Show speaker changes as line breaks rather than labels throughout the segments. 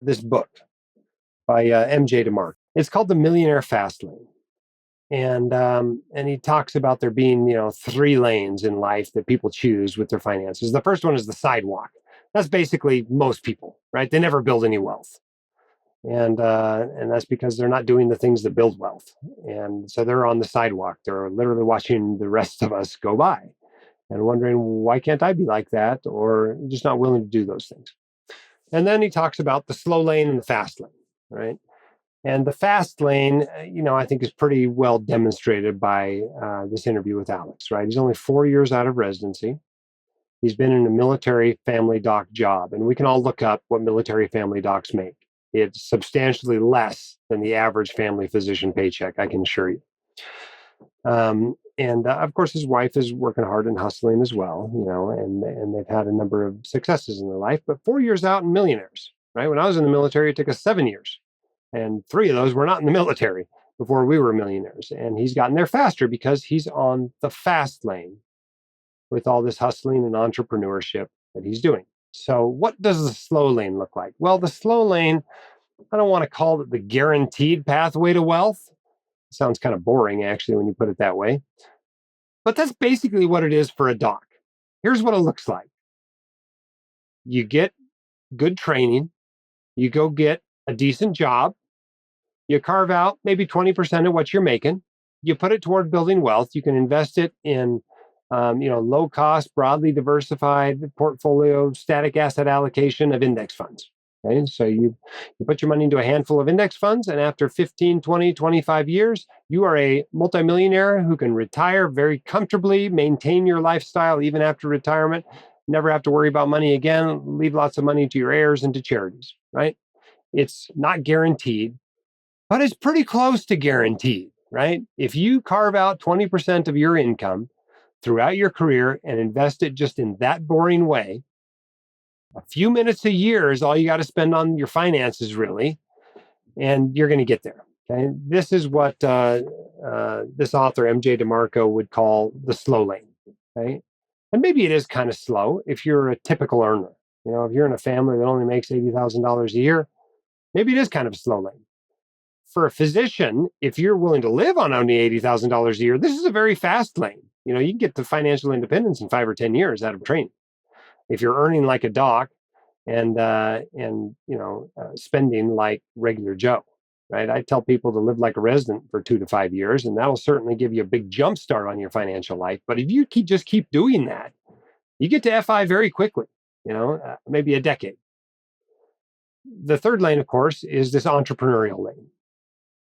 this book by MJ DeMarco. It's called The Millionaire Fastlane. And he talks about there being, three lanes in life that people choose with their finances. The first one is the sidewalk. That's basically most people, right? They never build any wealth. And that's because they're not doing the things that build wealth. And so they're on the sidewalk. They're literally watching the rest of us go by and wondering, why can't I be like that? Or just not willing to do those things. And then he talks about the slow lane and the fast lane, right? And the fast lane, I think is pretty well demonstrated by this interview with Alex, right? He's only 4 years out of residency. He's been in a military family doc job, and we can all look up what military family docs make. It's substantially less than the average family physician paycheck, I can assure you. And of course, his wife is working hard and hustling as well, and they've had a number of successes in their life. But 4 years out and millionaires, right? When I was in the military, it took us 7 years. And 3 of those were not in the military before we were millionaires. And he's gotten there faster because he's on the fast lane with all this hustling and entrepreneurship that he's doing. So what does the slow lane look like? Well, the slow lane, I don't want to call it the guaranteed pathway to wealth. It sounds kind of boring, actually, when you put it that way. But that's basically what it is for a doc. Here's what it looks like. You get good training. You go get a decent job. You carve out maybe 20% of what you're making. You put it toward building wealth. You can invest it in, low cost, broadly diversified portfolio, static asset allocation of index funds. Okay? So you put your money into a handful of index funds, and after 15, 20, 25 years, you are a multimillionaire who can retire very comfortably, maintain your lifestyle even after retirement, never have to worry about money again, leave lots of money to your heirs and to charities, right? It's not guaranteed, but it's pretty close to guaranteed, right? If you carve out 20% of your income throughout your career and invest it just in that boring way, a few minutes a year is all you got to spend on your finances, really, and you're going to get there. Okay? This is what this author, MJ DeMarco, would call the slow lane. Okay? And maybe it is kind of slow if you're a typical earner. If you're in a family that only makes $80,000 a year, maybe it is kind of a slow lane. For a physician, if you're willing to live on only $80,000 a year, this is a very fast lane. You can get to financial independence in 5 or 10 years out of training. If you're earning like a doc and spending like regular Joe, right? I tell people to live like a resident for 2 to 5 years, and that'll certainly give you a big jump start on your financial life. But if you keep doing that, you get to FI very quickly, maybe a decade. The third lane, of course, is this entrepreneurial lane.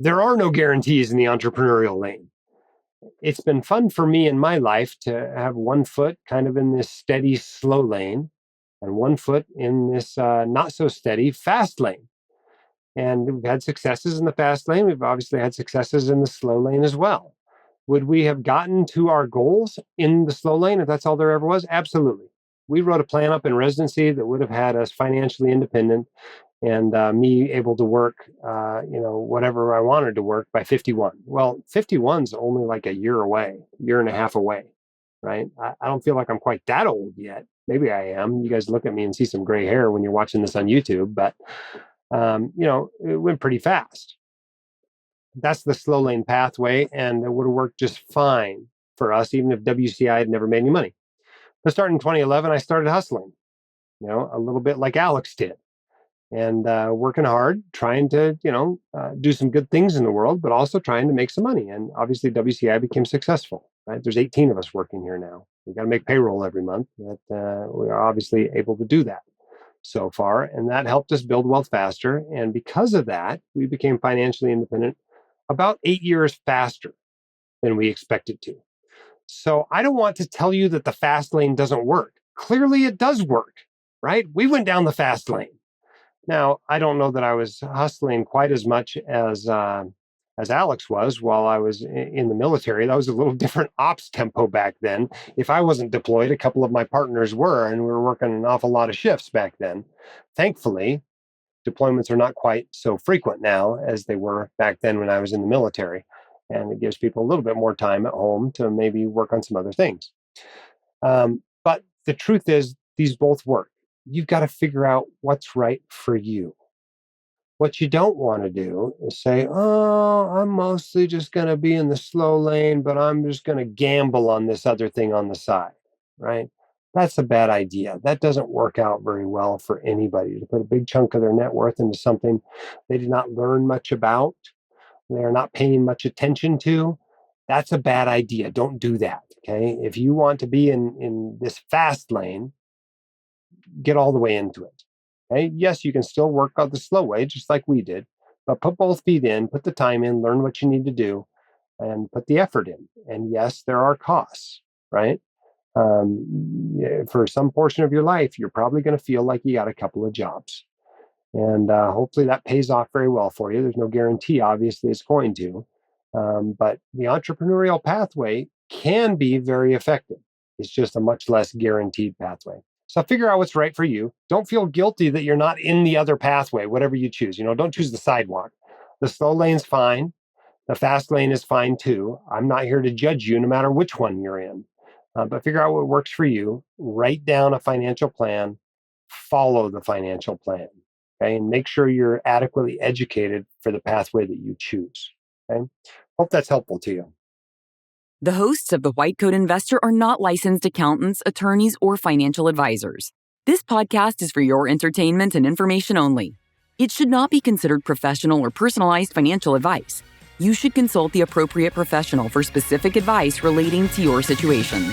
There are no guarantees in the entrepreneurial lane. It's been fun for me in my life to have one foot kind of in this steady, slow lane and one foot in this not so steady, fast lane. And we've had successes in the fast lane. We've obviously had successes in the slow lane as well. Would we have gotten to our goals in the slow lane if that's all there ever was? Absolutely. We wrote a plan up in residency that would have had us financially independent and me able to work, whatever I wanted to work by 51. Well, 51's only like a year and a half away, right? I don't feel like I'm quite that old yet. Maybe I am. You guys look at me and see some gray hair when you're watching this on YouTube, but, it went pretty fast. That's the slow lane pathway, and it would have worked just fine for us, even if WCI had never made any money. But starting in 2011, I started hustling, a little bit like Alex did. And working hard, trying to, do some good things in the world, but also trying to make some money. And obviously, WCI became successful, right? There's 18 of us working here now. We've got to make payroll every month. But we are obviously able to do that so far. And that helped us build wealth faster. And because of that, we became financially independent about 8 years faster than we expected to. So I don't want to tell you that the fast lane doesn't work. Clearly, it does work, right? We went down the fast lane. Now, I don't know that I was hustling quite as much as Alex was while I was in the military. That was a little different ops tempo back then. If I wasn't deployed, a couple of my partners were, and we were working an awful lot of shifts back then. Thankfully, deployments are not quite so frequent now as they were back then when I was in the military. And it gives people a little bit more time at home to maybe work on some other things. But the truth is, these both work. You've got to figure out what's right for you. What you don't want to do is say, oh, I'm mostly just going to be in the slow lane, but I'm just going to gamble on this other thing on the side, right? That's a bad idea. That doesn't work out very well for anybody to put a big chunk of their net worth into something they did not learn much about, they're not paying much attention to. That's a bad idea. Don't do that. Okay. If you want to be in this fast lane, get all the way into it. Okay. Yes, you can still work out the slow way, just like we did, but put both feet in, put the time in, learn what you need to do, and put the effort in. And yes, there are costs, right? For some portion of your life, you're probably going to feel like you got a couple of jobs. And hopefully that pays off very well for you. There's no guarantee, obviously, it's going to. But the entrepreneurial pathway can be very effective. It's just a much less guaranteed pathway. So figure out what's right for you. Don't feel guilty that you're not in the other pathway, whatever you choose. Don't choose the sidewalk. The slow lane's fine. The fast lane is fine too. I'm not here to judge you no matter which one you're in. But figure out what works for you. Write down a financial plan. Follow the financial plan. Okay, and make sure you're adequately educated for the pathway that you choose. Okay, hope that's helpful to you.
The hosts of The White Coat Investor are not licensed accountants, attorneys, or financial advisors. This podcast is for your entertainment and information only. It should not be considered professional or personalized financial advice. You should consult the appropriate professional for specific advice relating to your situation.